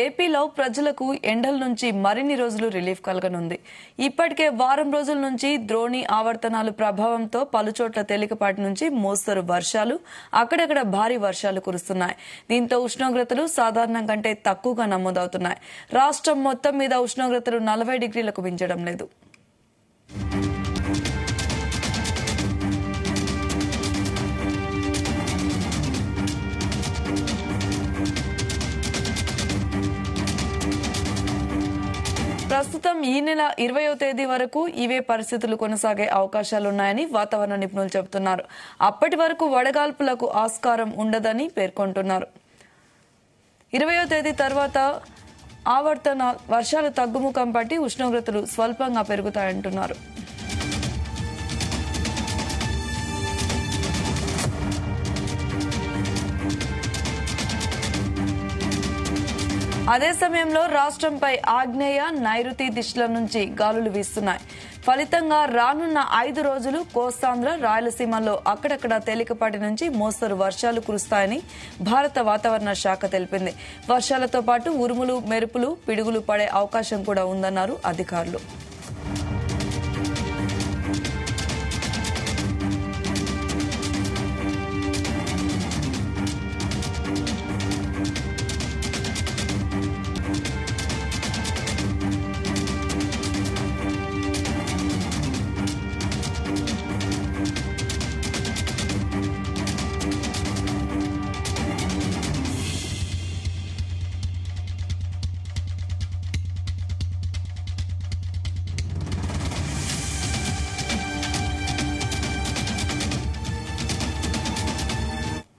ఏపీలో ప్రజలకు ఎండల నుంచి మరిన్ని రోజులు రిలీఫ్ కలగనుంది. ఇప్పటికే వారం రోజుల నుంచి ద్రోణి ఆవర్తనాలు ప్రభావంతో పలుచోట్ల తేలికపాటి నుంచి మోస్తరు వర్షాలు, అక్కడక్కడ భారీ వర్షాలు కురుస్తున్నాయి. దీంతో ఉష్ణోగ్రతలు సాధారణం కంటే తక్కువగా నమోదవుతున్నాయి. రాష్ట్రం మొత్తం మీద ఉష్ణోగ్రతలు 40 డిగ్రీలకు మించడం లేదు. ప్రస్తుతం ఈ నెల 20వ తేదీ వరకు ఇవే పరిస్థితులు కొనసాగే అవకాశాలున్నాయని వాతావరణ నిపుణులు చెబుతున్నారు. అప్పటి వరకు వడగాల్పులకు ఆస్కారం ఉండదని పేర్కొంటున్నారు. 20వ తేదీ తర్వాత ఆవర్తన వర్షాలు తగ్గుముఖం పట్టి ఉష్ణోగ్రతలు స్వల్పంగా పెరుగుతాయంటున్నారు. అదే సమయంలో రాష్ట్రంపై ఆగ్నేయ, నైరుతి దిశల నుంచి గాలులు వీస్తున్నాయి. ఫలితంగా రానున్న 5 రోజులు కోస్తాంధ్ర, రాయలసీమలో అక్కడక్కడ తేలికపాటి నుంచి మోస్తరు వర్షాలు కురుస్తాయని భారత వాతావరణ శాఖ తెలిపింది. వర్షాలతో పాటు ఉరుములు, మెరుపులు, పిడుగులు పడే అవకాశం కూడా ఉందన్నారు అధికారులు.